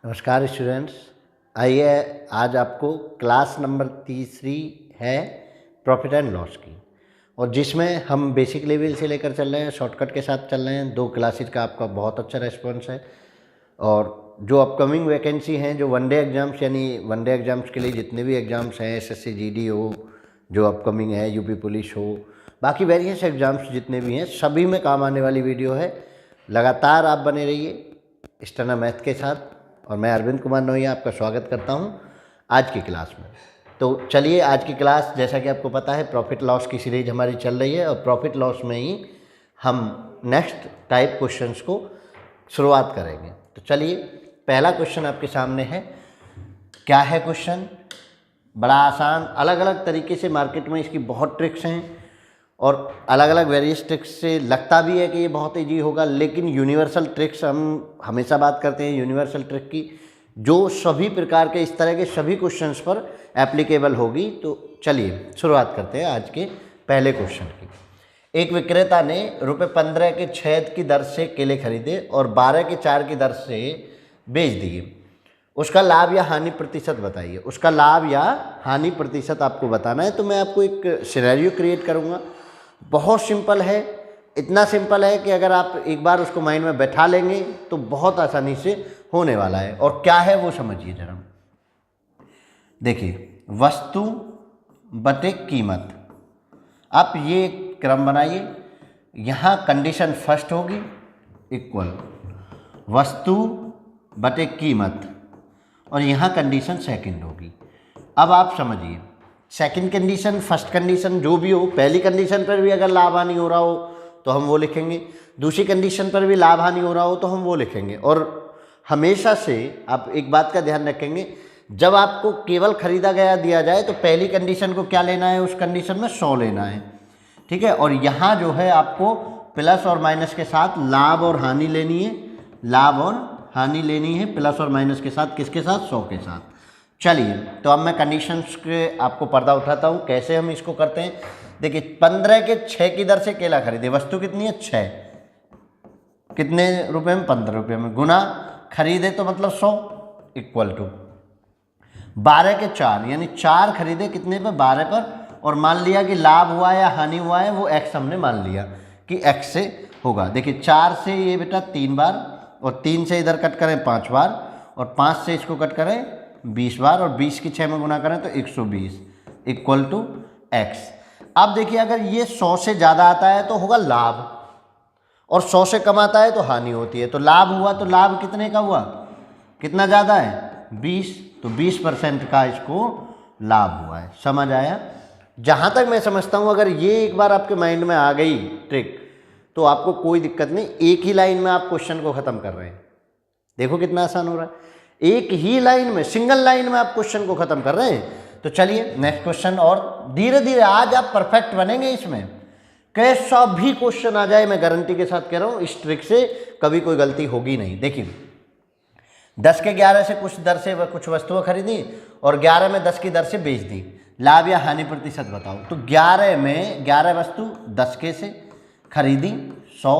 नमस्कार स्टूडेंट्स। आइए आज आपको क्लास नंबर तीसरी है प्रॉफिट एंड लॉस की, और जिसमें हम बेसिक लेवल से लेकर चल रहे हैं, शॉर्टकट के साथ चल रहे हैं। 2 क्लासेस का आपका बहुत अच्छा रेस्पॉन्स है। और जो अपकमिंग वैकेंसी हैं, जो वनडे एग्ज़ाम्स यानी वनडे एग्ज़ाम्स के लिए जितने भी एग्ज़ाम्स हैं, एसएससी जीडी हो जो अपकमिंग है, यूपी पुलिस हो, बाकी वेरियस एग्ज़ाम्स जितने भी हैं, सभी में काम आने वाली वीडियो है। लगातार आप बने रहिए स्टेनो मैथ के साथ। और मैं अरविंद कुमार नोहिया आपका स्वागत करता हूं आज की क्लास में। तो चलिए, आज की क्लास जैसा कि आपको पता है प्रॉफिट लॉस की सीरीज हमारी चल रही है, और प्रॉफिट लॉस में ही हम नेक्स्ट टाइप क्वेश्चंस को शुरुआत करेंगे। तो चलिए, पहला क्वेश्चन आपके सामने है। क्या है क्वेश्चन? बड़ा आसान, अलग अलग तरीके से मार्केट में इसकी बहुत ट्रिक्स हैं, और अलग अलग वेरियस ट्रिक्स से लगता भी है कि ये बहुत ईजी होगा, लेकिन यूनिवर्सल ट्रिक्स हम हमेशा बात करते हैं यूनिवर्सल ट्रिक की, जो सभी प्रकार के इस तरह के सभी क्वेश्चंस पर एप्लीकेबल होगी। तो चलिए शुरुआत करते हैं आज के पहले क्वेश्चन की। एक विक्रेता ने ₹15 के 6 की दर से केले खरीदे और 12 के 4 की दर से बेच दिए। उसका लाभ या हानि प्रतिशत बताइए। उसका लाभ या हानि प्रतिशत आपको बताना है। तो मैं आपको एक सिनेरियो क्रिएट करूँगा। बहुत सिंपल है, इतना सिंपल है कि अगर आप एक बार उसको माइंड में बैठा लेंगे तो बहुत आसानी से होने वाला है। और क्या है वो समझिए जरा। देखिए, वस्तु बटे कीमत, आप ये क्रम बनाइए। यहाँ कंडीशन फर्स्ट होगी इक्वल वस्तु बटे कीमत, और यहाँ कंडीशन सेकंड होगी। अब आप समझिए, सेकंड कंडीशन, फर्स्ट कंडीशन जो भी हो, पहली कंडीशन पर भी अगर लाभ हानि हो रहा हो तो हम वो लिखेंगे, दूसरी कंडीशन पर भी लाभ हानि हो रहा हो तो हम वो लिखेंगे। और हमेशा से आप एक बात का ध्यान रखेंगे, जब आपको केवल खरीदा गया दिया जाए तो पहली कंडीशन को क्या लेना है, उस कंडीशन में 100 लेना है, ठीक है। और यहाँ जो है आपको प्लस और माइनस के साथ लाभ और हानि लेनी है, लाभ और हानि लेनी है प्लस और माइनस के साथ, किसके साथ? 100 के साथ। चलिए, तो अब मैं कंडीशंस के आपको पर्दा उठाता हूँ, कैसे हम इसको करते हैं। देखिए, 15 के 6 की दर से केला खरीदे, वस्तु कितनी है? 6, कितने रुपए में? 15 रुपये में, गुना खरीदे तो मतलब 100 इक्वल टू 12 के 4, यानी 4 खरीदे कितने पर? 12 पर। और मान लिया कि लाभ हुआ या हानि हुआ है वो x हमने मान लिया कि x से होगा। देखिए, 4 से ये बेटा 3 बार, और 3 से इधर कट करें 5 बार, और 5 से इसको कट करें 20 बार, और 20 की 6 में गुना करें तो 120 इक्वल टू x। अब देखिए, अगर ये 100 से ज़्यादा आता है तो होगा लाभ, और 100 से कम आता है तो हानि होती है। तो लाभ हुआ तो लाभ कितने का हुआ? कितना ज़्यादा है? 20, तो 20% का इसको लाभ हुआ है। समझ आया? जहाँ तक मैं समझता हूँ, अगर ये एक बार आपके माइंड में आ गई ट्रिक तो आपको कोई दिक्कत नहीं। एक ही लाइन में आप क्वेश्चन को ख़त्म कर रहे हैं। देखो कितना आसान हो रहा है, एक ही लाइन में, सिंगल लाइन में आप क्वेश्चन को ख़त्म कर रहे हैं। तो चलिए नेक्स्ट क्वेश्चन, और धीरे धीरे आज आप परफेक्ट बनेंगे इसमें। कैसा भी क्वेश्चन आ जाए, मैं गारंटी के साथ कह रहा हूँ, इस ट्रिक से कभी कोई गलती होगी नहीं। देखिए, 10 के 11 से कुछ दर से कुछ वस्तुएं खरीदी और 11 में 10 की दर से बेच दी। लाभ या हानि प्रतिशत बताओ। तो 11 में 11 वस्तु 10 के से खरीदी 100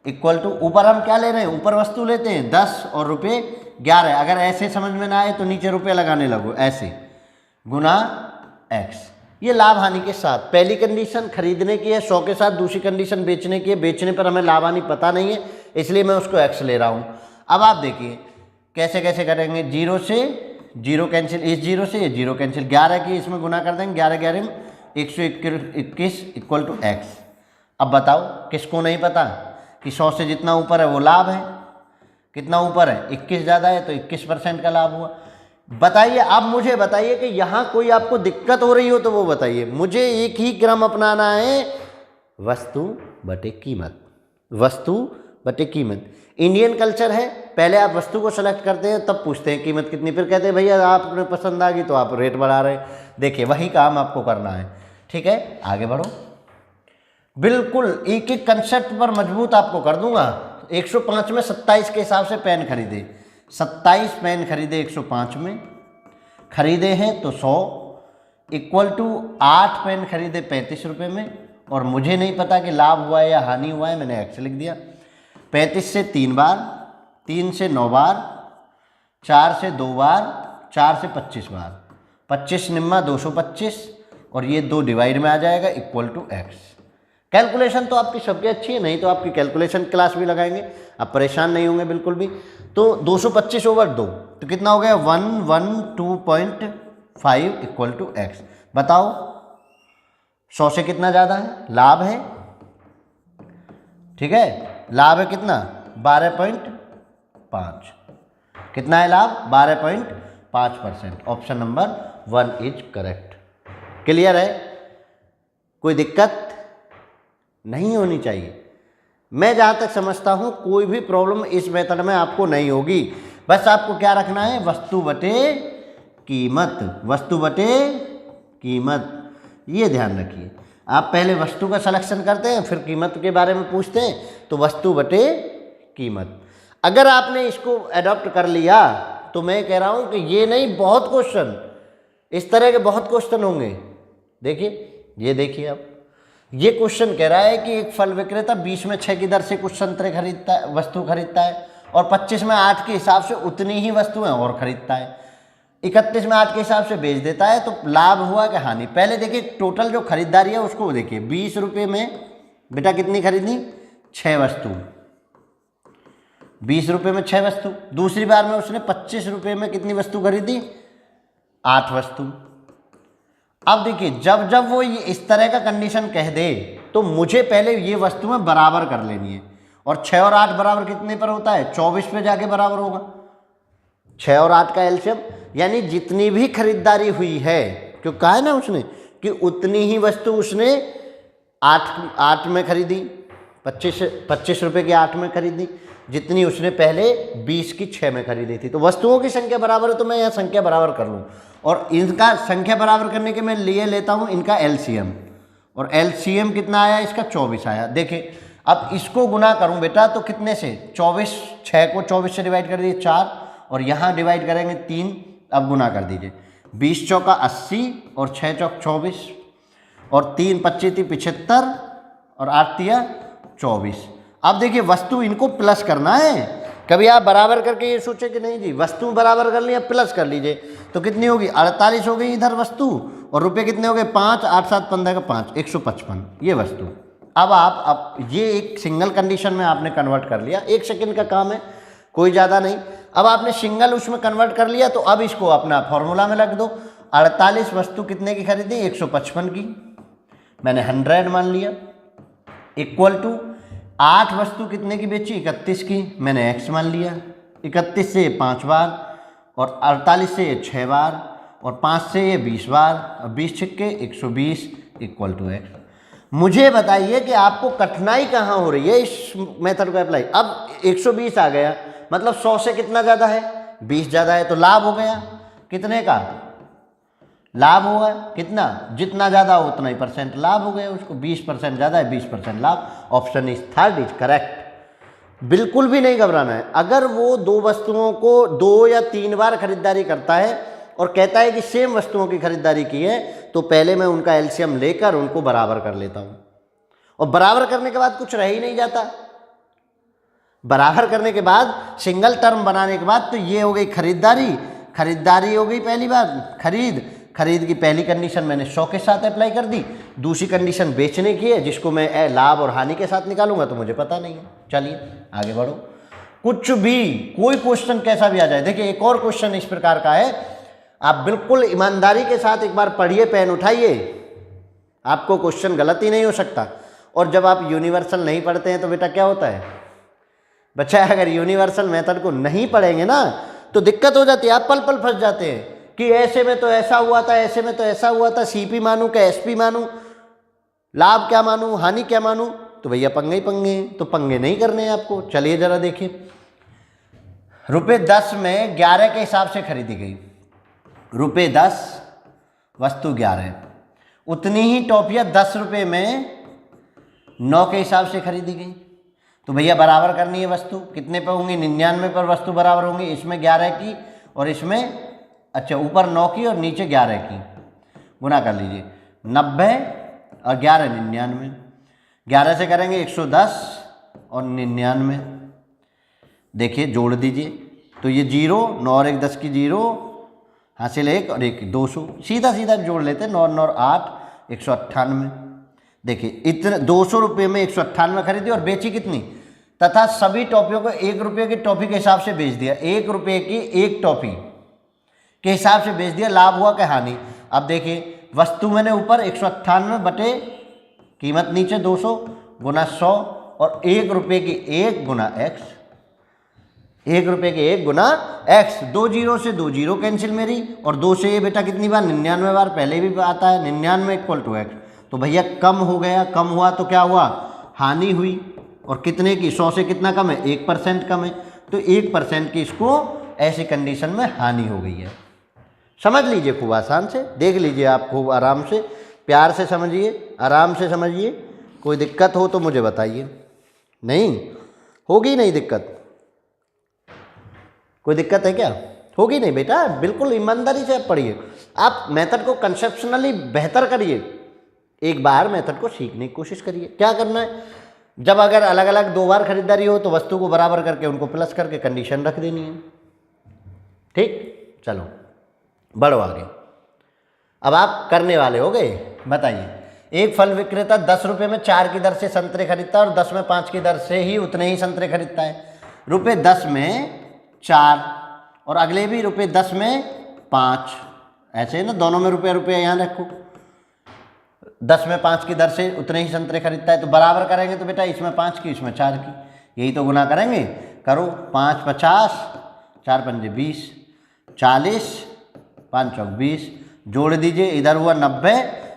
इक्वल टू, ऊपर हम क्या ले रहे हैं? ऊपर वस्तु लेते हैं 10 और रुपये 11। अगर ऐसे समझ में ना आए तो नीचे रुपये लगाने लगो, ऐसे गुना x। ये लाभ हानि के साथ पहली कंडीशन खरीदने की है 100 के साथ, दूसरी कंडीशन बेचने की है। बेचने पर हमें लाभ हानि पता नहीं है, इसलिए मैं उसको x ले रहा हूँ। अब आप देखिए कैसे कैसे करेंगे। 0 से 0 कैंसिल, इस 0 से ये 0 कैंसिल, 11 की इसमें गुना कर देंगे, 11 11 में 121 इक्वल टू x। अब बताओ, किसको नहीं पता कि 100 से जितना ऊपर है वो लाभ है। कितना ऊपर है? 21 ज़्यादा है तो 21% का लाभ हुआ। बताइए, अब मुझे बताइए कि यहाँ कोई आपको दिक्कत हो रही हो तो वो बताइए। मुझे एक ही क्रम अपनाना है, वस्तु बटे कीमत, वस्तु बटे कीमत। इंडियन कल्चर है, पहले आप वस्तु को सेलेक्ट करते हैं, तब पूछते हैं कीमत कितनी, फिर कहते हैं भैया आपने पसंद आ गई तो आप रेट बढ़ा रहे हैं। देखिए, वही काम आपको करना है, ठीक है। आगे बढ़ो, बिल्कुल एक एक कंसेप्ट पर मजबूत आपको कर दूंगा। 105 में 27 के हिसाब से पेन खरीदे, 27 पेन खरीदे 105 में, खरीदे हैं तो 100 इक्वल टू 8 पेन खरीदे 35 रुपये में, और मुझे नहीं पता कि लाभ हुआ है या हानि हुआ है, मैंने x लिख दिया। 35 से 3 बार, 3 से 9 बार, 4 से 2 बार, 4 से 25 बार, 25 निम्मा 225 और ये 2 डिवाइड में आ जाएगा इक्वल टू x। कैलकुलेशन तो आपकी सबकी अच्छी है, नहीं तो आपकी कैलकुलेशन क्लास भी लगाएंगे, आप परेशान नहीं होंगे बिल्कुल भी। तो 225 ओवर 2 तो कितना हो गया 112.5 इक्वल टू x। बताओ 100 से कितना ज़्यादा है, लाभ है, ठीक है, लाभ है कितना 12.5, कितना है लाभ 12.5%। Option number 1 is correct. Clear है, कोई दिक्कत नहीं होनी चाहिए। मैं जहाँ तक समझता हूँ कोई भी प्रॉब्लम इस मेथड में आपको नहीं होगी। बस आपको क्या रखना है, वस्तु बटे कीमत, वस्तु बटे कीमत, ये ध्यान रखिए। आप पहले वस्तु का सिलेक्शन करते हैं फिर कीमत के बारे में पूछते हैं, तो वस्तु बटे कीमत। अगर आपने इसको अडॉप्ट कर लिया तो मैं कह रहा हूँ कि ये नहीं, बहुत क्वेश्चन इस तरह के बहुत क्वेश्चन होंगे। देखिए, ये देखिए आप, ये क्वेश्चन कह रहा है कि एक फल विक्रेता 20 में 6 की दर से कुछ संतरे खरीदता है, वस्तु खरीदता है, और 25 में 8 के हिसाब से उतनी ही वस्तुएं और खरीदता है, 31 में 8 के हिसाब से बेच देता है, तो लाभ हुआ कि हानि। पहले देखिए टोटल जो खरीदारी है उसको देखिए, 20 रुपये में बेटा कितनी खरीदी, 6 वस्तु, 20 रुपये में 6 वस्तु। दूसरी बार में उसने 25 रुपये में कितनी वस्तु खरीदी, 8 वस्तु। अब देखिए जब जब वो ये इस तरह का कंडीशन कह दे तो मुझे पहले ये वस्तुएं बराबर कर लेनी है, और 6 और 8 बराबर कितने पर होता है, 24 पे जाके बराबर होगा। 6 और 8 का एलसीएम, यानी जितनी भी खरीदारी हुई है, क्यों कहा है ना उसने कि उतनी ही वस्तु उसने 8 में खरीदी, 25 रुपये की 8 में खरीदी, जितनी उसने पहले 20 की 6 में खरीदी थी। तो वस्तुओं की संख्या बराबर है तो मैं यहाँ संख्या बराबर कर लूँ, और इनका संख्या बराबर करने के मैं लिए लेता हूँ इनका एलसीएम, और एलसीएम कितना आया इसका 24 आया। देखिए अब इसको गुना करूँ बेटा तो कितने से, 24, 6 को 24 से डिवाइड कर दीजिए 4, और यहाँ डिवाइड करेंगे 3, अब गुना कर दीजिए, 20 चौका 80 और 6 चौक 24, और 3 25 75 और 8 तिया 24। अब देखिए वस्तु इनको प्लस करना है। कभी आप बराबर करके ये सोचे कि नहीं जी वस्तु बराबर कर ली, अब प्लस कर लीजिए, तो कितनी होगी 48 हो गई इधर वस्तु, और रुपये कितने हो गए 5, 8 7 15 का 5, 155 ये वस्तु। अब ये एक सिंगल कंडीशन में आपने कन्वर्ट कर लिया, 1 सेकंड का काम है, कोई ज़्यादा नहीं। अब आपने सिंगल उसमें कन्वर्ट कर लिया, तो अब इसको अपना फॉर्मूला में रख दो। 48 वस्तु कितने की खरीदी, 155 की, मैंने 100 मान लिया, इक्वल टू 8 वस्तु कितने की बेची, 31 की, मैंने x मान लिया, 31 से 5 बार, और 48 से 6 बार, और 5 से ये 20 बार, और 20 छिक्के 120 इक्वल टू x। मुझे बताइए कि आपको कठिनाई कहाँ हो रही है इस मेथड को अप्लाई। अब 120 आ गया, मतलब 100 से कितना ज़्यादा है, 20 ज़्यादा है, तो लाभ हो गया कितने का, लाभ होगा कितना, जितना ज़्यादा हो उतना ही परसेंट लाभ हो गया उसको, 20% ज़्यादा है 20% लाभ। Option is 3 is correct. बिल्कुल भी नहीं घबराना है। अगर वो 2 वस्तुओं को 2 या 3 बार खरीदारी करता है और कहता है कि सेम वस्तुओं की खरीदारी की है, तो पहले मैं उनका एलसीएम लेकर उनको बराबर कर लेता हूँ, और बराबर करने के बाद कुछ रह ही नहीं जाता। बराबर करने के बाद सिंगल टर्म बनाने के बाद तो ये हो गई खरीदारी, खरीदारी हो गई पहली बात, खरीद की पहली कंडीशन मैंने 100 के साथ अप्लाई कर दी, दूसरी कंडीशन बेचने की है जिसको मैं लाभ और हानि के साथ निकालूंगा, तो मुझे पता नहीं है। चलिए आगे बढ़ो, कुछ भी कोई क्वेश्चन कैसा भी आ जाए। देखिए एक और क्वेश्चन इस प्रकार का है, आप बिल्कुल ईमानदारी के साथ एक बार पढ़िए, पेन उठाइए, आपको क्वेश्चन गलत ही नहीं हो सकता। और जब आप यूनिवर्सल नहीं पढ़ते हैं तो बेटा क्या होता है बच्चा, अगर यूनिवर्सल मेथड को नहीं पढ़ेंगे ना तो दिक्कत हो जाती है, आप पल पल फंस जाते हैं कि ऐसे में तो ऐसा हुआ था, ऐसे में तो ऐसा हुआ था, सीपी मानूं क्या एसपी मानूं, लाभ क्या मानूं, हानि क्या मानूं, तो भैया पंगे ही पंगे, तो पंगे नहीं करने हैं आपको। चलिए जरा देखिए, रुपये 10 में 11 के हिसाब से खरीदी गई, रुपये 10 वस्तु 11, उतनी ही टॉफियाँ 10 रुपये में 9 के हिसाब से खरीदी गई, तो भैया बराबर करनी है वस्तु, कितने पे होंगी 99 पर वस्तु बराबर होंगी, इसमें 11 की और इसमें अच्छा ऊपर 9 की और नीचे 11 की, गुना कर लीजिए 90 और 11 99, 11 से करेंगे 110 और 99, देखिए जोड़ दीजिए तो ये 0, 9 और 1 10 की 0, हासिल 1 और 1 200, सीधा सीधा जोड़ लेते हैं। 9 9 8 198। देखिए इतने 200 रुपये में 198 खरीदी और बेची कितनी, तथा सभी टॉफियों को 1 रुपये की टॉफी के हिसाब से बेच दिया। 1 रुपये की एक टॉफी के हिसाब से बेच दिया। लाभ हुआ क्या हानि। अब देखिए वस्तु मैंने ऊपर 198 बटे कीमत नीचे 200 गुना 100 और 1 रुपये की 1 गुना x, 1 रुपये की 1 गुना x। 2 जीरो से 2 जीरो कैंसिल मेरी, और 2 से ये बेटा कितनी बार 99 बार, पहले भी आता है 99 = x। तो भैया कम हो गया, कम हुआ तो क्या हुआ, हानि हुई। और कितने की, 100 से कितना कम है, 1% कम है। तो 1% की इसको ऐसी कंडीशन में हानि हो गई है। समझ लीजिए खूब आसान से, देख लीजिए आप खूब आराम से, प्यार से समझिए, आराम से समझिए। कोई दिक्कत हो तो मुझे बताइए। नहीं होगी, नहीं दिक्कत, कोई दिक्कत है क्या, होगी नहीं बेटा, बिल्कुल ईमानदारी से आप पढ़िए। आप मेथड को कंसेप्शनली बेहतर करिए, एक बार मेथड को सीखने की कोशिश करिए। क्या करना है, जब अगर अलग अलग 2 बार खरीदारी हो तो वस्तु को बराबर करके उनको प्लस करके कंडीशन रख देनी है। ठीक, चलो बढ़ो आगे। अब आप करने वाले हो गए। बताइए, एक फल विक्रेता 10 रुपये में 4 की दर से संतरे खरीदता है और 10 में 5 की दर से ही उतने ही संतरे खरीदता है। रुपये 10 में 4 और अगले भी रुपये 10 में 5, ऐसे है ना, दोनों में रुपये रुपये यहाँ रखो। 10 में 5 की दर से उतने ही संतरे खरीदता है, तो बराबर करेंगे तो बेटा इसमें 5 की इसमें 4 की, यही तो गुना करेंगे। करो, 5 50, 4 पंजे 20, 40, 5 चौक 20, जोड़ दीजिए, इधर हुआ 90,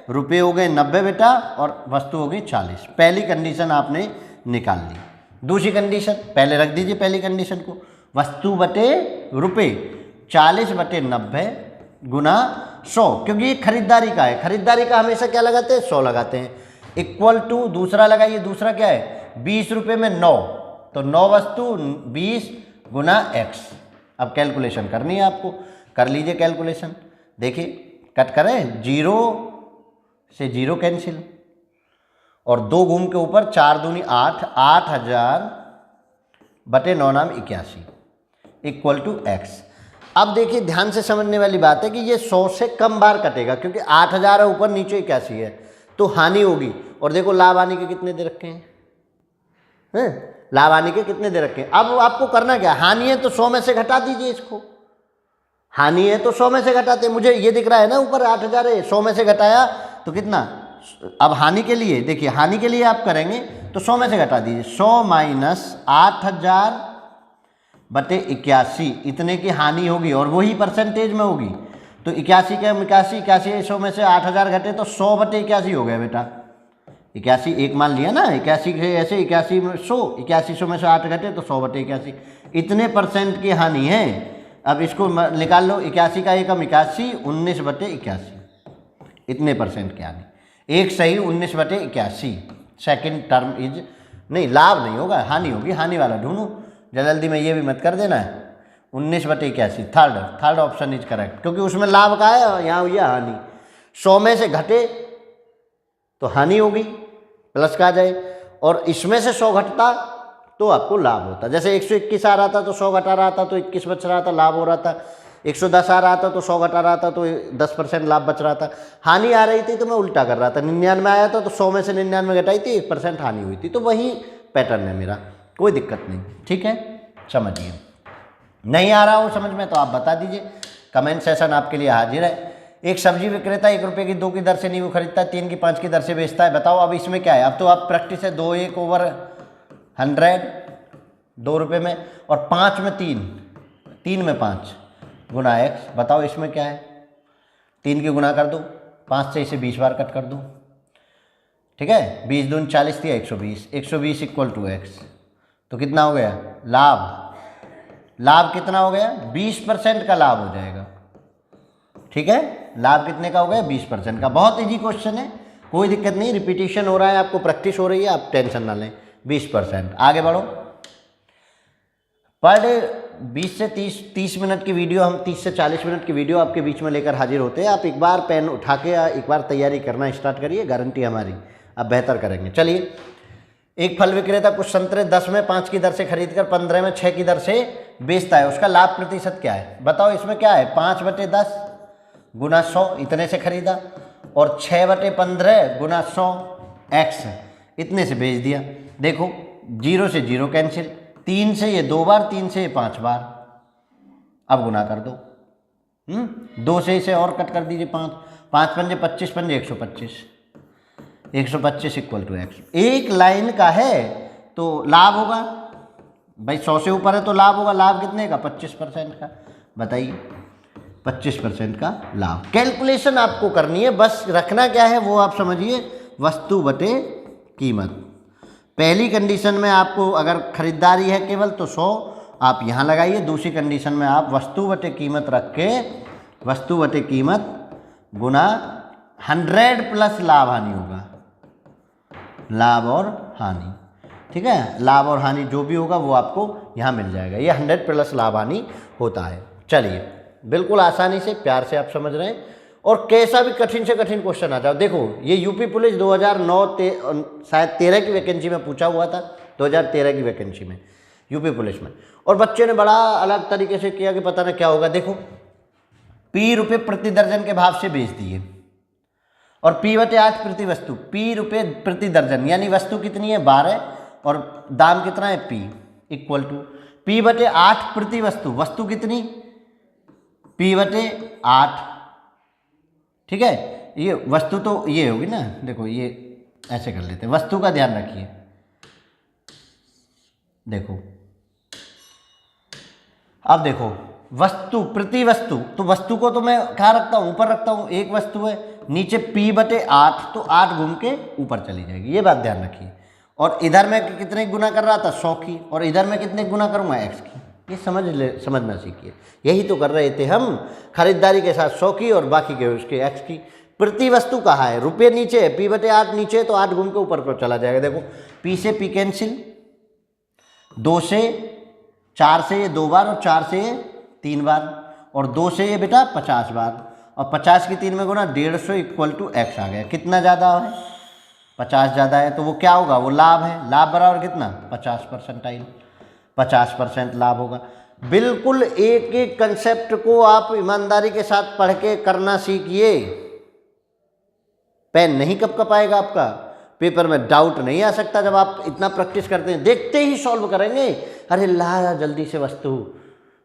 रुपये हो गए 90 बेटा और वस्तु हो गई 40। पहली कंडीशन आपने निकाल ली। दूसरी कंडीशन पहले रख दीजिए, पहली कंडीशन को, वस्तु बटे रुपये 40 बटे 90 गुना 100, क्योंकि ये खरीदारी का है। खरीदारी का हमेशा क्या लगाते हैं, 100 लगाते हैं। इक्वल टू दूसरा लगाइए, दूसरा क्या है, 20 रुपये में 9, तो 9 वस्तु 20 गुना x। अब कैलकुलेशन करनी है आपको, कर लीजिए कैलकुलेशन। देखिए कट करें, 0 से 0 कैंसिल और 2 घूम के ऊपर 4 दूनी 8, 8000 बटे 9 नाम 81 इक्वल टू x। अब देखिए ध्यान से समझने वाली बात है कि ये 100 से कम बार कटेगा, क्योंकि 8000 है ऊपर, नीचे 81 है, तो हानि होगी। और देखो लाभ हानि के कितने दे रखे हैं, लाभ हानि के कितने दे रखे हैं। अब आपको करना क्या, हानि है तो 100 में से घटा दीजिए इसको, हानि है तो 100 में से घटाते। मुझे ये दिख रहा है ना ऊपर 8000 है, 100 में से घटाया तो कितना। अब हानि के लिए देखिए, हानि के लिए आप करेंगे तो 100 में से घटा दीजिए, 100 माइनस 8000 बटे 81, इतने की हानि होगी और वही परसेंटेज में होगी। तो 81 के 81 100 में से 8000 घटे तो 100 बटे 81 हो गया बेटा। 81 एक मान लिया ना, 81 के ऐसे 81 में 100, 81 में से 8 घटे तो 100 बटे 81, इतने % की हानि है। अब इसको निकाल लो, 81 का एकम 81, 19 बटे 81, इतने % की हानि। एक सही 19 बटे 81। सेकेंड टर्म इज नहीं, लाभ नहीं होगा, हानि होगी, हानि वाला ढूंढो जल्दी में, ये भी मत कर देना है। 19 बटे 81, थर्ड ऑप्शन इज करेक्ट, क्योंकि उसमें लाभ का है, यहाँ हुई हानि। 100 में से घटे तो हानि होगी, प्लस का आ जाए, और इसमें से 100 घटता तो आपको लाभ होता। जैसे 121 आ रहा था तो 100 घटा रहा था तो 21 बच रहा था, लाभ हो रहा था। 110 आ रहा था तो 100 घटा रहा था तो 10% लाभ बच रहा था। हानि आ रही थी तो मैं उल्टा कर रहा था, 99 आया था तो 100 में से 99 घटाई थी, 1% हानि हुई थी। तो वही पैटर्न है मेरा, कोई दिक्कत नहीं, ठीक है। समझिए, नहीं आ रहा हो समझ में तो आप बता दीजिए, कमेंट सेशन आपके लिए हाजिर है। एक सब्जी विक्रेता 1 रुपये की 2 की दर से नींबू खरीदता है, 3 की 5 की दर से बेचता है। बताओ अब इसमें क्या है। अब तो आप प्रैक्टिस है, 2 1 ओवर 100 2 रुपये में, और 5 में 3 में 5 गुना x। बताओ इसमें क्या है, 3 की गुना कर दो, 5 से इसे 20 बार कट कर दो, ठीक है। 20 दूनी 40 थी, 120, 120 इक्वल टू x। तो कितना हो गया लाभ कितना हो गया, 20% का लाभ हो जाएगा, ठीक है। लाभ कितने का हो गया, 20% का। बहुत इजी क्वेश्चन है, कोई दिक्कत नहीं, रिपीटिशन हो रहा है, आपको प्रैक्टिस हो रही है, आप टेंशन ना लें। 20%। आगे बढ़ो। पर डे 20 से 30 मिनट की वीडियो, हम 30 से 40 मिनट की वीडियो आपके बीच में लेकर हाजिर होते हैं। आप एक बार पेन उठा के एक बार तैयारी करना स्टार्ट करिए, गारंटी हमारी, आप बेहतर करेंगे। चलिए, एक फल विक्रेता कुछ संतरे 10 में 5 की दर से खरीदकर 15 में 6 की दर से बेचता है उसका लाभ प्रतिशत क्या है? बताओ इसमें क्या है, 5/10 गुना 100 इतने से खरीदा, और 6/15 गुना 100 x इतने से बेच दिया। देखो 0 से 0 कैंसिल, 3 से ये 2 बार, 3 से ये 5 बार, अब गुना कर दो। 2 से इसे और कट कर दीजिए, 5 5 पंजे 25 पंजे 125, 125 इक्वल टू x। एक लाइन का है तो लाभ होगा भाई, 100 से ऊपर है तो लाभ होगा। लाभ कितने का? 25% का। बताइए 25% का लाभ। कैलकुलेशन आपको करनी है, बस रखना क्या है वो आप समझिए, वस्तु बटे कीमत। पहली कंडीशन में आपको अगर खरीदारी है केवल तो 100 आप यहाँ लगाइए, दूसरी कंडीशन में आप वस्तु बटे कीमत रख के वस्तु बटे कीमत गुना 100 प्लस लाभ हानि होगा, लाभ और हानि। ठीक है, लाभ और हानि जो भी होगा वो आपको यहाँ मिल जाएगा। ये 100 प्लस लाभ हानि होता है। चलिए बिल्कुल आसानी से प्यार से आप समझ रहे हैं, और कैसा भी कठिन से कठिन क्वेश्चन आ जाओ। देखो ये यूपी पुलिस 2009 शायद 13 की वैकेंसी में पूछा हुआ था, 2013 की वैकेंसी में यूपी पुलिस में, और बच्चे ने बड़ा अलग तरीके से किया कि पता ना क्या होगा। देखो P रुपये प्रति दर्जन के भाव से बेच दिए, और P/8 प्रति वस्तु, P रुपये प्रति दर्जन, यानी वस्तु कितनी है 12 और दाम कितना है P इक्वल टू P/8 प्रति वस्तु, वस्तु कितनी P/8। ठीक है, ये वस्तु तो ये होगी ना, देखो ये ऐसे कर लेते हैं, वस्तु का ध्यान रखिए। देखो अब देखो वस्तु प्रति वस्तु, तो वस्तु को तो मैं कहाँ रखता हूँ? ऊपर रखता हूँ, एक वस्तु है, नीचे P/8 तो 8 घूम के ऊपर चली जाएगी, ये बात ध्यान रखिए। और इधर मैं कितने गुना कर रहा था? 100 की, और इधर मैं कितने गुना करूँगा? x की। ये समझना सीखिए, यही तो कर रहे थे हम खरीदारी के साथ 100 की और बाकी के उसके x की। प्रति वस्तु कहाँ है? रुपये नीचे है, P/8 नीचे है तो 8 घूम के ऊपर को चला जाएगा। देखो P से P कैंसिल, 2 से 4 से ये 2 बार, और 4 से ये 3 बार, और 2 से ये बेटा 50 बार, और 50 की 3 में गुना 150 इक्वल टू x आ गया। कितना ज़्यादा है? 50 ज़्यादा है, तो वो क्या होगा? वो लाभ है। लाभ बराबर कितना? 50%, 50% लाभ होगा। बिल्कुल एक एक कंसेप्ट को आप ईमानदारी के साथ पढ़ के करना सीखिए। पेन नहीं कपाएगा आपका, पेपर में डाउट नहीं आ सकता जब आप इतना प्रैक्टिस करते हैं। देखते ही सॉल्व करेंगे, अरे ला जल्दी से वस्तु,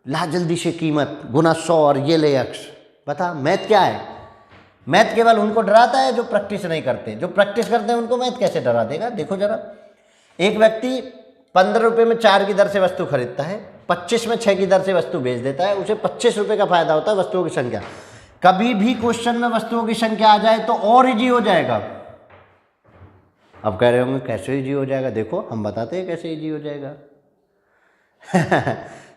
ला जल्दी से कीमत, गुना 100 और ये ले x। बता मैथ क्या है? मैथ केवल उनको डराता है जो प्रैक्टिस नहीं करते। जो प्रैक्टिस करते हैं उनको मैथ कैसे डरा देगा? देखो जरा, एक व्यक्ति 15 रुपये में 4 की दर से वस्तु खरीदता है, 25 में 6 की दर से वस्तु बेच देता है, उसे 25 रुपये का फायदा होता है वस्तुओं की संख्या। कभी भी क्वेश्चन में वस्तुओं की संख्या आ जाए तो और इजी हो जाएगा। अब कह रहे होंगे कैसे इजी हो जाएगा? देखो हम बताते हैं कैसे इजी हो जाएगा।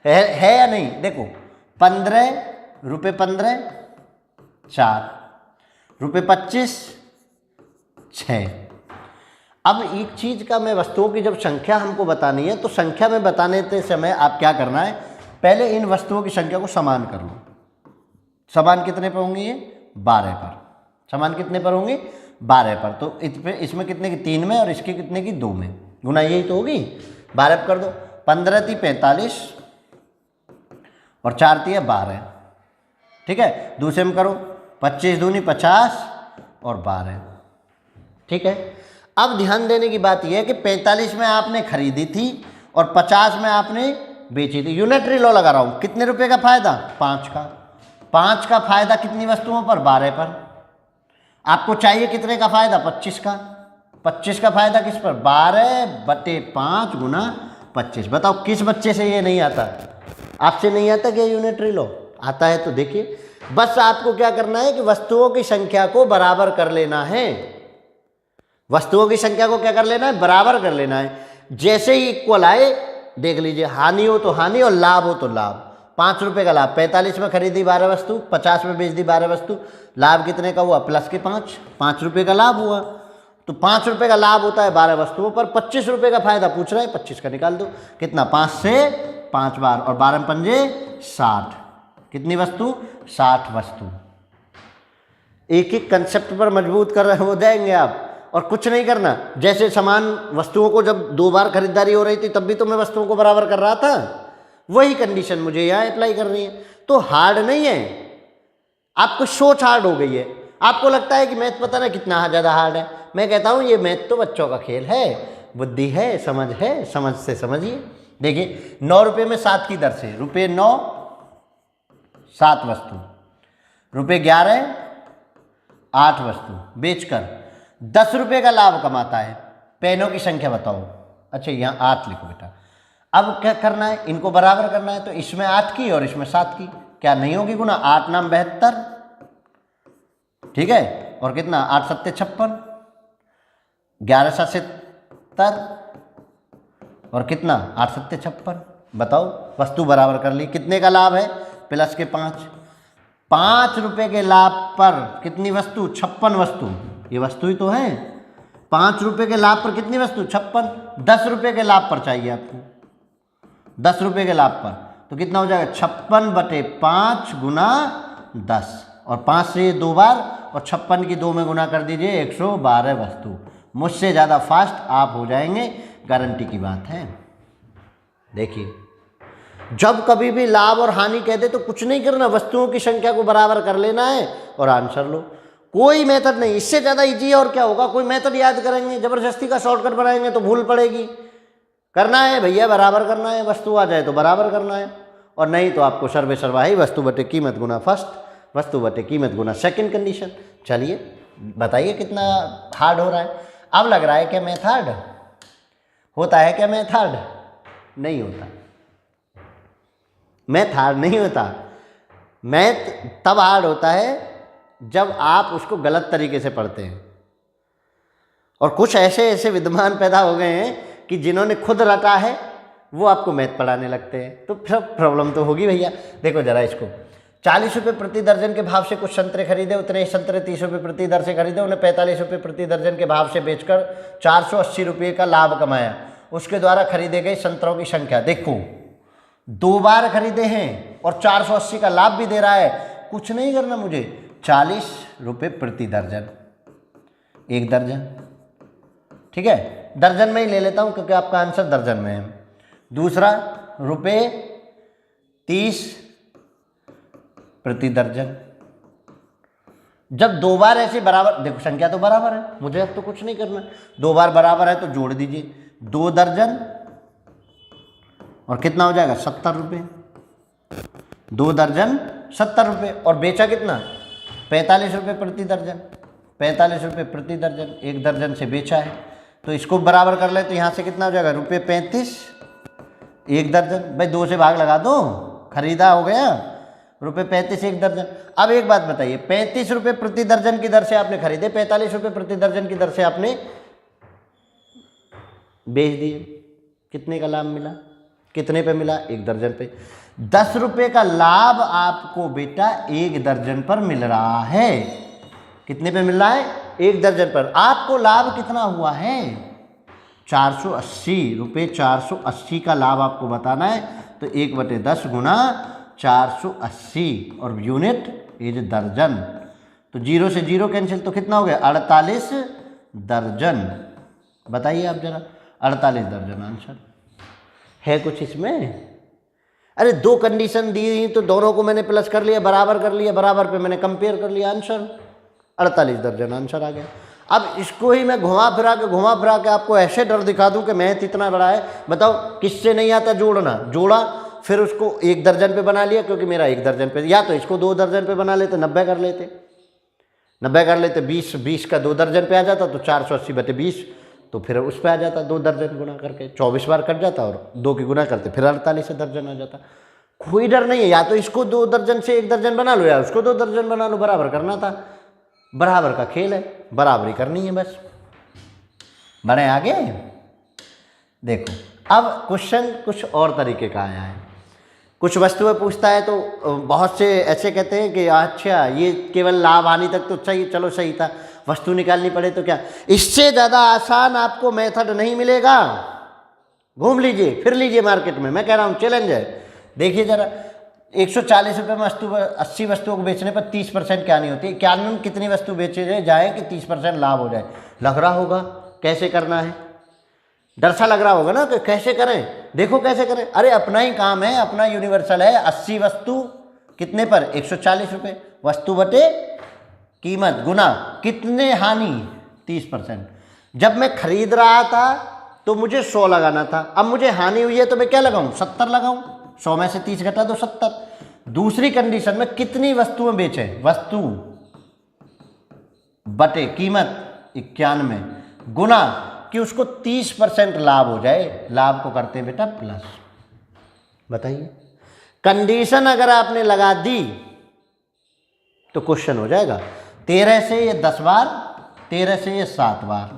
है या नहीं? देखो 15 रुपये 15 4 रुपये 25 6। अब एक चीज़ का मैं वस्तुओं की जब संख्या हमको बतानी है तो संख्या में बताने के समय आप क्या करना है, पहले इन वस्तुओं की संख्या को समान कर लो। समान कितने पर होंगे? ये 12 पर। समान कितने पर होंगे? 12 पर। तो इसमें कितने की? 3 में, और इसके कितने की? 2 में। गुना यही तो होगी, 12 पर कर दो। 15 × 45 और 4 × 12। ठीक है, दूसरे में करो, 25 दूनी 50 और 12। ठीक है, अब ध्यान देने की बात यह है कि 45 में आपने खरीदी थी और 50 में आपने बेची थी। यूनिटरी लॉ लगा रहा हूँ। कितने रुपए का फायदा? 5 का। 5 का फायदा कितनी वस्तुओं पर? 12 पर। आपको चाहिए कितने का फायदा? 25 का। 25 का फायदा किस पर? 12/5 गुना 25। बताओ किस बच्चे से ये नहीं आता? आपसे नहीं आता क्या यूनिटरी लॉ? आता है तो देखिए, बस आपको क्या करना है कि वस्तुओं की संख्या को बराबर कर लेना है। वस्तुओं की संख्या को क्या कर लेना है? बराबर कर लेना है। जैसे ही इक्वल आए, देख लीजिए, हानि हो तो हानि और लाभ हो तो लाभ। 5 रुपये का लाभ, 45 में खरीदी 12 वस्तु, 50 में बेच दी 12 वस्तु, लाभ कितने का हुआ? प्लस के 5, 5 रुपये का लाभ हुआ। तो 5 रुपये का लाभ होता है 12 वस्तुओं पर, 25 रुपये का फायदा पूछ रहा है, 25 का निकाल दो। कितना? 5 से 5 बार, और 12 में 5 60। कितनी वस्तु? 60 वस्तु। एक एक कंसेप्ट पर मजबूत कर रहे हो जाएंगे आप, और कुछ नहीं करना। जैसे समान वस्तुओं को जब 2 बार खरीदारी हो रही थी तब भी तो मैं वस्तुओं को बराबर कर रहा था। वही कंडीशन मुझे यहाँ अप्लाई करनी है। तो हार्ड नहीं है, आपको सोच हार्ड हो गई है। आपको लगता है कि मैथ पता ना कितना ज़्यादा हार्ड है, मैं कहता हूँ ये मैथ तो बच्चों का खेल है, बुद्धि है, समझ से समझिए। देखिए 9 रुपये में 7 की दर से, रुपये 9 7 वस्तु, रुपये 11 8 वस्तु बेचकर 10 रुपये का लाभ कमाता है। पेनों की संख्या बताओ। अच्छा यहाँ 8 लिखो बेटा। अब क्या करना है, इनको बराबर करना है, तो इसमें 8 की और इसमें 7 की क्या नहीं होगी गुना, 8 नाम 72, ठीक है, और कितना 8 सत्ते 56, 11 7 70 और कितना 8 सत्ते 56। बताओ वस्तु बराबर कर ली, कितने का लाभ है, प्लस के 5 रुपये के लाभ पर कितनी वस्तु, 56 वस्तु, ये वस्तु ही तो है। 5 रुपये के लाभ पर कितनी वस्तु, 56। 10 रुपये के लाभ पर चाहिए आपको, 10 रुपये के लाभ पर, तो कितना हो जाएगा 56/5 गुना 10, और 5 से 2 बार, और 56 की 2 में गुना कर दीजिए, 112 वस्तु। मुझसे ज़्यादा फास्ट आप हो जाएंगे, गारंटी की बात है। देखिए जब कभी भी लाभ और हानि कह दे तो कुछ नहीं करना, वस्तुओं की संख्या को बराबर कर लेना है और आंसर लो। कोई मेथड नहीं, इससे ज़्यादा इजी और क्या होगा। कोई मेथड याद करेंगे, ज़बरदस्ती का शॉर्टकट बनाएंगे तो भूल पड़ेगी। करना है भैया बराबर करना है, वस्तु आ जाए तो बराबर करना है, और नहीं तो आपको सर्वे सर्वाही वस्तु बटे कीमत गुना फर्स्ट, वस्तु बटे कीमत गुना सेकंड कंडीशन। चलिए बताइए कितना हार्ड हो रहा है। अब लग रहा है क्या मैथ हार्ड होता है, क्या मैथ हार्ड नहीं होता, मैथ हार्ड नहीं होता। मैथ तब हार्ड होता है जब आप उसको गलत तरीके से पढ़ते हैं, और कुछ ऐसे ऐसे विद्वान पैदा हो गए हैं कि जिन्होंने खुद रटा है वो आपको मैथ पढ़ाने लगते हैं, तो फिर प्रॉब्लम तो होगी भैया। देखो जरा इसको, 40 रुपये प्रति दर्जन के भाव से कुछ संतरे खरीदे, उतने ही संतरे 30 रुपये प्रति दर से खरीदे, उन्हें 45 रुपये प्रति दर्जन के भाव से बेचकर 480 रुपये का लाभ कमाया। उसके द्वारा खरीदे गए संतरों की संख्या, देखो 2 बार खरीदे हैं और 480 का लाभ भी दे रहा है। कुछ नहीं करना मुझे, 40 रुपये प्रति दर्जन, 1 दर्जन, ठीक है, दर्जन में ही ले लेता हूँ क्योंकि आपका आंसर दर्जन में है। दूसरा रुपये 30 प्रति दर्जन। जब 2 बार ऐसे बराबर, देखो संख्या तो बराबर है, मुझे अब तो कुछ नहीं करना, 2 बार बराबर है तो जोड़ दीजिए, 2 दर्जन और कितना हो जाएगा 70 रुपये, 2 दर्जन 70 रुपये, और बेचा कितना 45 रुपये प्रति दर्जन, 45 रुपये प्रति दर्जन, 1 दर्जन से बेचा है, तो इसको बराबर कर ले तो यहाँ से कितना हो जाएगा रुपये 35, 1 दर्जन, भाई 2 से भाग लगा दो, खरीदा हो गया रुपये 35 1 दर्जन। अब एक बात बताइए, 35 रुपये प्रति दर्जन की दर से आपने खरीदे, 45 रुपये प्रति दर्जन की दर से आपने बेच दिए, कितने का लाभ मिला, कितने पे मिला 1 दर्जन पे। 10 रुपये का लाभ आपको बेटा 1 दर्जन पर मिल रहा है, कितने पे मिल रहा है 1 दर्जन पर। आपको लाभ कितना हुआ है 480 रुपये, 480 का लाभ आपको बताना है, तो 1/10 गुना 480 और यूनिट इज दर्जन, तो 0 से 0 कैंसिल, तो कितना हो गया 48 दर्जन। बताइए आप जरा, 48 दर्जन आंसर है कुछ इसमें। अरे 2 कंडीशन दी तो दोनों को मैंने प्लस कर लिया, बराबर कर लिया, बराबर पे मैंने कंपेयर कर लिया, आंसर 48 दर्जन आंसर आ गया। अब इसको ही मैं घुमा फिरा के आपको ऐसे डर दिखा दूं कि मैथ इतना बड़ा है। बताओ किससे नहीं आता जोड़ना, जोड़ा फिर उसको 1 दर्जन पे बना लिया, क्योंकि मेरा 1 दर्जन पे, या तो इसको 2 दर्जन पे बना लेते, 90 कर लेते, 20 का 2 दर्जन पे आ जाता, तो 480/20, तो फिर उस पर आ जाता 2 दर्जन गुना करके, 24 बार कट जाता और 2 की गुना करते फिर 48 दर्जन आ जाता। कोई डर नहीं है, या तो इसको 2 दर्जन से 1 दर्जन बना लो, या उसको 2 दर्जन बना लो, बराबर करना था, बराबर का खेल है, बराबरी करनी है बस। बढ़े आगे, देखो अब क्वेश्चन कुछ और तरीके का आया है। कुछ वस्तुएं पूछता है तो बहुत से ऐसे कहते हैं कि अच्छा ये केवल लाभ हानि तक तो सही, चलो सही था, वस्तु निकालनी पड़े तो क्या, इससे ज़्यादा आसान आपको मेथड नहीं मिलेगा। घूम लीजिए फिर लीजिए मार्केट में, मैं कह रहा हूँ चैलेंज है। देखिए जरा, 140 रुपये में 80 वस्तुओं को बेचने पर 30% क्या नहीं होती, 91 कितनी वस्तु बेचे जाए कि 30% लाभ हो जाए। लग रहा होगा कैसे करना है, डर सा लग रहा होगा ना कि कैसे करें, देखो कैसे करें, अरे अपना ही काम है, अपना यूनिवर्सल है। 80 वस्तु कितने पर 140 रुपये, वस्तु बटे कीमत गुना कितने हानि 30%। जब मैं खरीद रहा था तो मुझे 100 लगाना था, अब मुझे हानि हुई है तो मैं क्या लगाऊं 70 लगाऊं, 100 में से 30 घटा दो 70। दूसरी कंडीशन में कितनी वस्तुएं बेचे, वस्तु बटे कीमत 91 गुना कि उसको 30% लाभ हो जाए, लाभ को करते हैं बेटा प्लस। बताइए कंडीशन अगर आपने लगा दी तो क्वेश्चन हो जाएगा। 13 से ये 10 बार, 13 से ये 7 बार,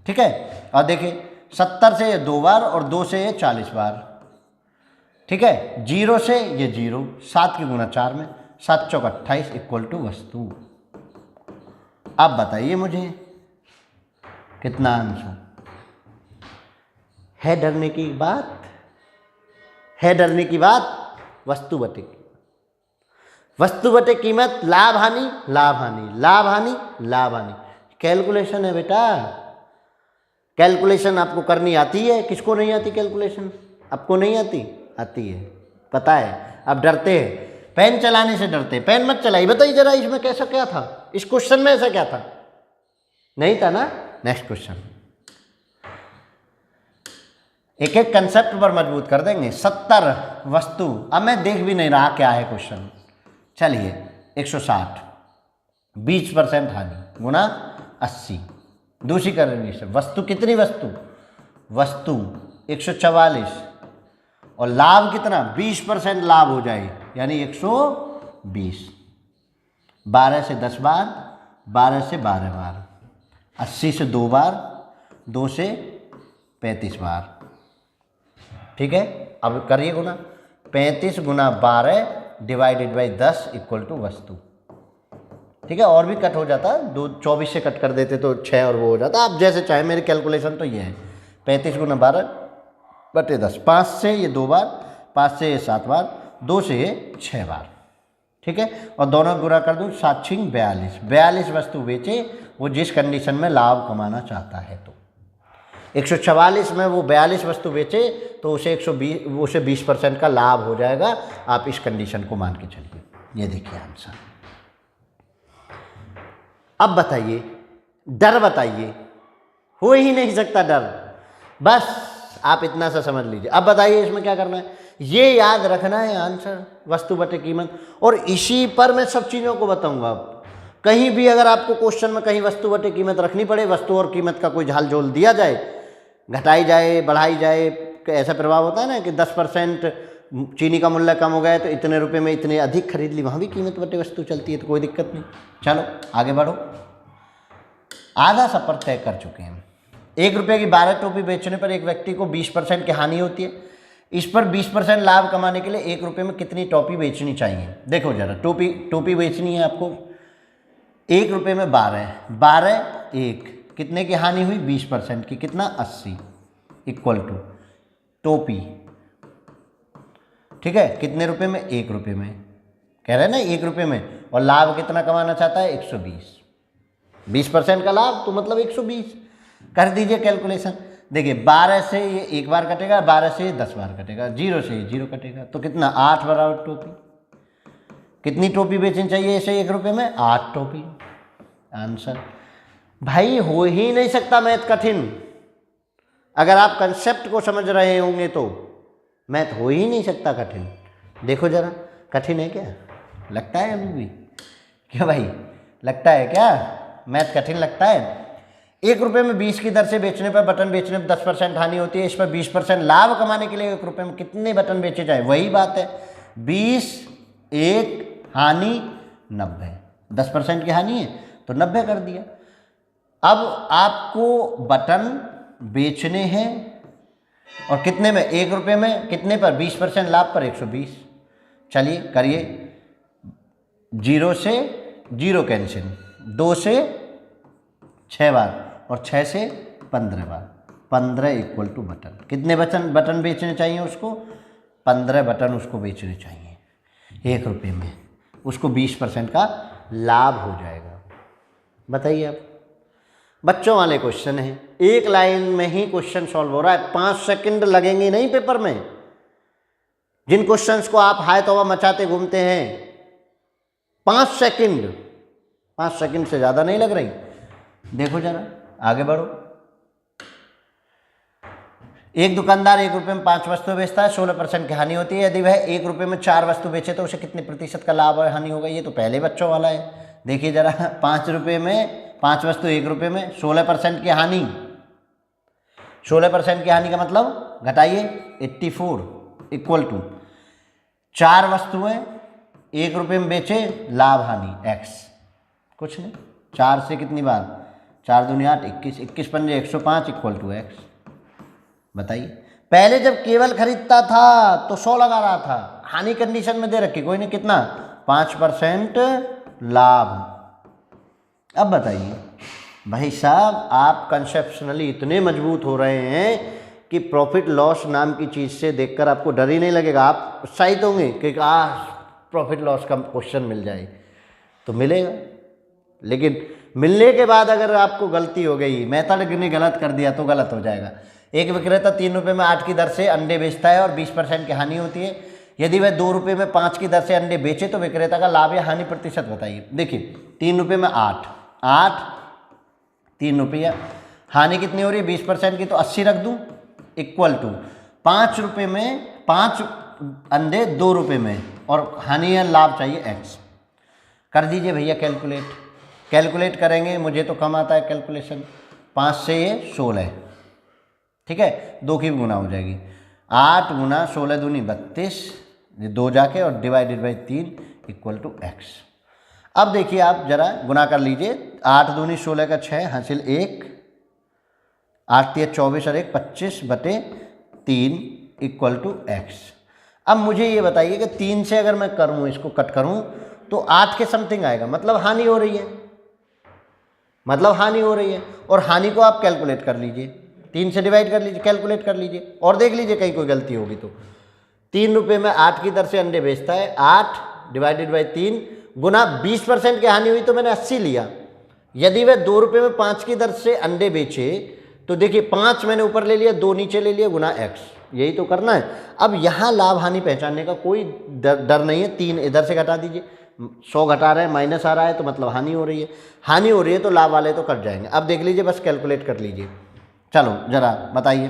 ठीक है। और देखिए 70 से ये 2 बार और 2 से ये 40 बार, ठीक है। 0 से ये 0, 7 की गुना 4 में, 7 चौक 28 इक्वल टू वस्तु। अब बताइए मुझे कितना आंसर है। डरने की बात है, डरने की बात। वस्तु बटे वस्तु बटे कीमत, लाभ हानि लाभ हानि लाभ हानि लाभ हानि, कैलकुलेशन है बेटा। कैलकुलेशन आपको करनी आती है, किसको नहीं आती कैलकुलेशन? आपको नहीं आती? आती है, पता है। अब डरते हैं, पेन चलाने से डरते हैं, पेन मत चलाइए। बताइए जरा इसमें कैसा क्या था, इस क्वेश्चन में ऐसा क्या था? नहीं था ना। नेक्स्ट क्वेश्चन, एक एक कंसेप्ट पर मजबूत कर देंगे। 70 वस्तु, अब मैं देख भी नहीं रहा क्या है क्वेश्चन। चलिए 160, 20% हानि गुना 80। दूसरी कंडीशन, वस्तु कितनी वस्तु, वस्तु 144 और लाभ कितना 20% लाभ हो जाए यानी 120। 12 से 10 बार, 12 से 12 बार, 80 से 2 बार, 2 से 35 बार, ठीक है। अब करिए गुना, 35 गुना 12 डिवाइडेड बाई 10 इक्वल टू वस्तु, ठीक है। और भी कट हो जाता, 24 से कट कर देते तो 6 और वो हो जाता। आप जैसे चाहे, मेरी कैलकुलेशन तो ये है 35 गुना 12 बटे 10। 5 से ये 2 बार, 5 से ये 7 बार, 2 से ये 6 बार, ठीक है। और दोनों गुणा कर दूँ, 7 छिंग 42, 42 वस्तु बेचे वो जिस कंडीशन में लाभ कमाना चाहता है। तो 144 में वो 42 वस्तु बेचे तो उसे 120, उसे 20% का लाभ हो जाएगा। आप इस कंडीशन को मान के चलिए। ये देखिए आंसर। अब बताइए, डर बताइए, हो ही नहीं सकता डर, बस आप इतना सा समझ लीजिए। अब बताइए इसमें क्या करना है, ये याद रखना है आंसर, वस्तु बटे कीमत। और इसी पर मैं सब चीज़ों को बताऊंगा। आप कहीं भी अगर आपको क्वेश्चन में कहीं वस्तु बटे कीमत रखनी पड़े, वस्तु और कीमत का कोई झाल झोल दिया जाए, घटाई जाए बढ़ाई जाए, ऐसा प्रभाव होता है ना कि 10% चीनी का मूल्य कम हो गया तो इतने रुपए में इतने अधिक खरीद ली, वहाँ भी कीमत बटे वस्तु चलती है, तो कोई दिक्कत नहीं। चलो आगे बढ़ो। आधा सफर तय कर चुके हैं। 1 रुपये की 12 टोपी बेचने पर एक व्यक्ति को 20% की हानि होती है। इस पर 20% लाभ कमाने के लिए 1 रुपये में कितनी टोपी बेचनी चाहिए? देखो जरा, टोपी बेचनी है आपको 1 रुपये में 12 1 कितने की हानि हुई 20% की, कितना 80 इक्वल टू टोपी, ठीक है। कितने रुपए में? 1 रुपये में, कह रहे हैं ना 1 रुपये में। और लाभ कितना कमाना चाहता है? 120, 20% का लाभ तो मतलब 120। कर दीजिए कैलकुलेशन। देखिए 12 से ये 1 बार कटेगा, 12 से ये 10 बार कटेगा, 0 से ये 0 कटेगा, तो कितना 8 बराबर टोपी। कितनी टोपी बेचनी चाहिए इसे 1 रुपये में? 8 टोपी। आंसर भाई हो ही नहीं सकता मैथ कठिन। अगर आप कंसेप्ट को समझ रहे होंगे तो मैथ हो ही नहीं सकता कठिन। देखो जरा, कठिन है क्या? लगता है अभी भी? क्या भाई लगता है क्या मैथ कठिन लगता है? 1 रुपये में 20 की दर से बेचने पर बटन बेचने पर 10% हानि होती है। इस पर 20% लाभ कमाने के लिए 1 रुपये में कितने बटन बेचे जाए? वही बात है, 20 1 हानि 90, 10% की हानि है तो 90 कर दिया। अब आपको बटन बेचने हैं और कितने में? 1 रुपये में, कितने पर? 20% लाभ पर 120। चलिए करिए, 0 से 0 कैंसिल, 2 से 6 बार और 6 से 15 बार, 15 इक्वल टू बटन। कितने बटन बेचने चाहिए उसको? 15 बटन उसको बेचने चाहिए 1 रुपये में, उसको 20% का लाभ हो जाएगा। बताइए आप बच्चों वाले क्वेश्चन हैं, एक लाइन में ही क्वेश्चन सॉल्व हो रहा है, 5 सेकंड लगेंगे नहीं पेपर में। जिन क्वेश्चंस को आप हाय तौबा मचाते घूमते हैं, 5 सेकंड से ज़्यादा नहीं लग रही। देखो जरा, आगे बढ़ो। एक दुकानदार 1 रुपये में 5 वस्तु बेचता है, 16% की हानि होती है। यदि वह 1 रुपये में 4 वस्तु बेचे तो उसे कितने प्रतिशत का लाभ और हानि होगा? ये तो पहले बच्चों वाला है। देखिए जरा, 5 रुपये में 5 वस्तु 1 रुपये में, 16% की हानि। 16% की हानि का मतलब घटाइए, 84 इक्वल टू 4 वस्तुएं 1 रुपये में बेचे, लाभ हानि x। कुछ नहीं, 4 से कितनी बार, 4 दूनी 8, 21, 21 पंजे 105 इक्वल टू x। बताइए, पहले जब केवल खरीदता था तो 100 लगा रहा था, हानि कंडीशन में दे रखी, कोई नहीं, कितना, 5% लाभ। अब बताइए भाई साहब, आप कंसेप्शनली इतने मजबूत हो रहे हैं कि प्रॉफिट लॉस नाम की चीज़ से देखकर आपको डर ही नहीं लगेगा। आप उत्साहित होंगे कि प्रॉफिट लॉस का क्वेश्चन मिल जाए, तो मिलेगा। लेकिन मिलने के बाद अगर आपको गलती हो गई, मेथड ने गलत कर दिया, तो गलत हो जाएगा। एक विक्रेता 3 रुपये में 8 की दर से अंडे बेचता है और 20% की हानि होती है। यदि वह 2 रुपये में 5 की दर से अंडे बेचे तो विक्रेता का लाभ या हानि प्रतिशत बताइए। देखिए, 3 रुपये में 8, 3 रुपया, हानि कितनी हो रही है 20% की, तो 80 रख दूँ, इक्वल टू 5 रुपये में 5 अंडे 2 रुपये में, और हानि या लाभ चाहिए x। कर दीजिए भैया कैलकुलेट करेंगे, मुझे तो कम आता है कैलकुलेशन। 5 से ये 16, ठीक है, 2 की गुना हो जाएगी, 8 गुना 16 दूनी 32, 2 जाके और divided by 3 equal to x। अब देखिए आप जरा गुना कर लीजिए, 8 दूनी 16 का 6 हासिल 1, 8 तिया 24 और 1 25/3 इक्वल टू x। अब मुझे ये बताइए कि 3 से अगर मैं करूँ, इसको कट करूँ तो 8 के समथिंग आएगा, मतलब हानि हो रही है, और हानि को आप कैलकुलेट कर लीजिए, 3 से डिवाइड कर लीजिए, कैलकुलेट कर लीजिए और देख लीजिए कहीं कोई गलती होगी तो। 3 रुपये में 8 की दर से अंडे बेचता है, 8 डिवाइडेड बाई 3 गुना 20% की हानि हुई तो मैंने 80 लिया। यदि वह 2 रुपये में 5 की दर से अंडे बेचे तो देखिए 5 मैंने ऊपर ले लिया, 2 नीचे ले लिया, गुना x। यही तो करना है। अब यहाँ लाभ हानि पहचानने का कोई डर नहीं है। 3 इधर से घटा दीजिए, 100 घटा रहे हैं, माइनस आ रहा है तो मतलब हानि हो रही है, तो लाभ वाले तो कट जाएंगे। अब देख लीजिए, बस कैलकुलेट कर लीजिए। चलो जरा बताइए,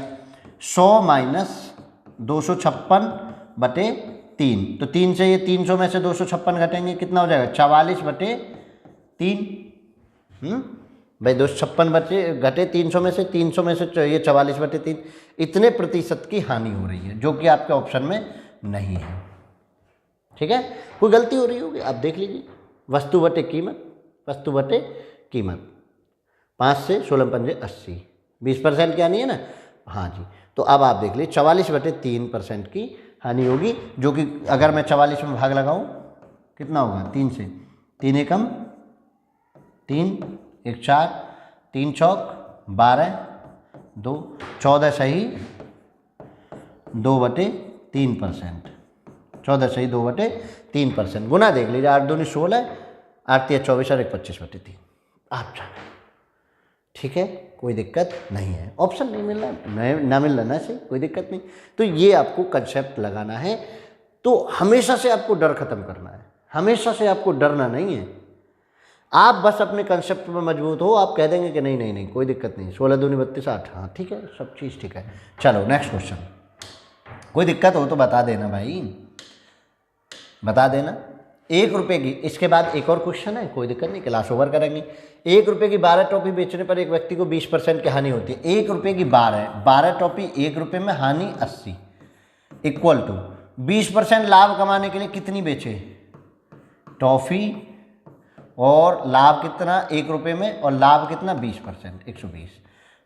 100 माइनस 256/3, तो 3 से ये 300 में से 256 घटेंगे, कितना हो जाएगा 44/3। भाई 256 घटे 300 में से, 300 में से ये 44/3, इतने प्रतिशत की हानि हो रही है, जो कि आपके ऑप्शन में नहीं है। ठीक है, कोई गलती हो रही होगी, आप देख लीजिए। वस्तु बटे कीमत 5 से 16 पंजे 80, 20% की हानि है ना। हाँ जी, तो अब आप देख लीजिए 44/3% की हानि होगी, जो कि अगर मैं 44 में भाग लगाऊं कितना होगा, 3 से, 3 एकम 3, 1 4, 3 चौक 12, 2 14 सही 2/3%, 14 सही 2/3%। गुना देख लीजिए, 8 दूनी 16, 8 तिया 24 और 1 25/3। आप जाने, ठीक है, कोई दिक्कत नहीं है। ऑप्शन नहीं मिल रहा, ना मिल रहा ना से, कोई दिक्कत नहीं। तो ये आपको कंसेप्ट लगाना है। तो हमेशा से आपको डर खत्म करना है, हमेशा से आपको डरना नहीं है। आप बस अपने कंसेप्ट में मजबूत हो, आप कह देंगे कि नहीं नहीं नहीं कोई दिक्कत नहीं, 16 दूनी 32 8, हाँ ठीक है, सब चीज़ ठीक है। चलो नेक्स्ट क्वेश्चन। कोई दिक्कत हो तो बता देना भाई, बता देना। 1 रुपये की, इसके बाद एक और क्वेश्चन है, कोई दिक्कत नहीं, क्लास ओवर करेंगे। 1 रुपये की 12 टॉफी बेचने पर एक व्यक्ति को 20% की हानि होती है। 1 रुपये की 12 टॉफी 1 रुपये में, हानि 80 इक्वल टू 20% लाभ कमाने के लिए कितनी बेचे टॉफी, और लाभ कितना 1 रुपये में, और लाभ कितना 20%, 120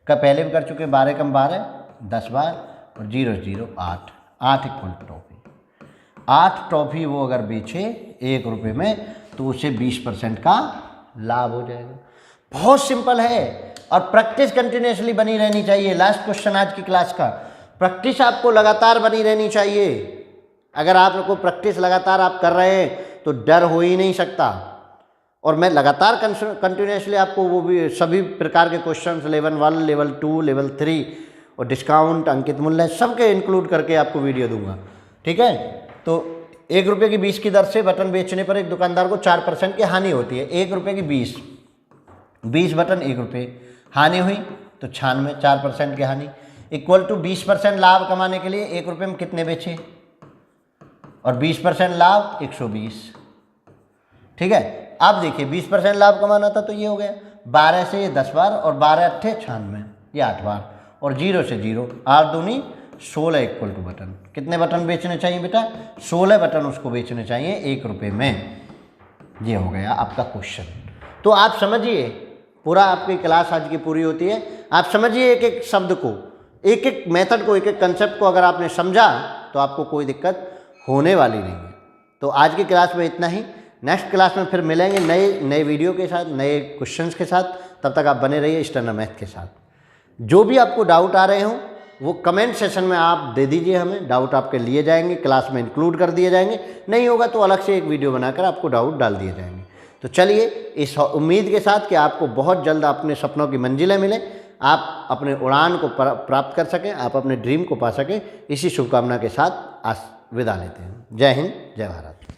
का पहले भी कर चुके। 12 कम 12 10 बार, और 0 0 8 8 इक्वल टू टॉफी। 8 टॉफी वो अगर बेचे 1 रुपये में तो उसे 20% का लाभ हो जाएगा। बहुत सिंपल है, और प्रैक्टिस कंटिन्यूसली बनी रहनी चाहिए। लास्ट क्वेश्चन आज की क्लास का, प्रैक्टिस आपको लगातार बनी रहनी चाहिए। अगर आप लोग को प्रैक्टिस लगातार आप कर रहे हैं तो डर हो ही नहीं सकता। और मैं लगातार कंटिन्यूसली आपको वो भी सभी प्रकार के क्वेश्चंस लेवल 1, लेवल 2, लेवल 3 और डिस्काउंट, अंकित मूल्य सबके इंक्लूड करके आपको वीडियो दूंगा। ठीक है, तो 1 रुपये की 20 की दर से बटन बेचने पर एक दुकानदार को 4% की हानि होती है। 1 रुपये की 20 बटन 1 रुपये, हानि हुई तो 96, 4% की हानि इक्वल टू 20% लाभ कमाने के लिए 1 रुपये में कितने बेचे, और 20% लाभ 120। ठीक है, अब देखिए 20% लाभ कमाना था तो ये हो गया 12 से ये 10 बार और 12 अट्ठे 96, ये 8 बार, और 0 से 0, 8 दूनी 16 इक्वल टू बटन। कितने बटन बेचने चाहिए बेटा? 16 बटन उसको बेचने चाहिए 1 रुपये में। ये हो गया आपका क्वेश्चन। तो आप समझिए, पूरा आपकी क्लास आज की पूरी होती है, आप समझिए एक एक शब्द को, एक एक मेथड को, एक एक कंसेप्ट को अगर आपने समझा तो आपको कोई दिक्कत होने वाली नहीं है। तो आज की क्लास में इतना ही। नेक्स्ट क्लास में फिर मिलेंगे नए वीडियो के साथ, नए क्वेश्चंस के साथ। तब तक आप बने रहिए स्टैंडर्ड मैथ के साथ। जो भी आपको डाउट आ रहे हों वो कमेंट सेशन में आप दे दीजिए, हमें डाउट आपके लिए जाएंगे, क्लास में इंक्लूड कर दिए जाएंगे। नहीं होगा तो अलग से एक वीडियो बनाकर आपको डाउट डाल दिए जाएंगे। तो चलिए, इस उम्मीद के साथ कि आपको बहुत जल्द अपने सपनों की मंजिलें मिलें, आप अपने उड़ान को प्राप्त कर सकें, आप अपने ड्रीम को पा सकें, इसी शुभकामना के साथ आज विदा लेते हैं। जय हिंद, जय भारत।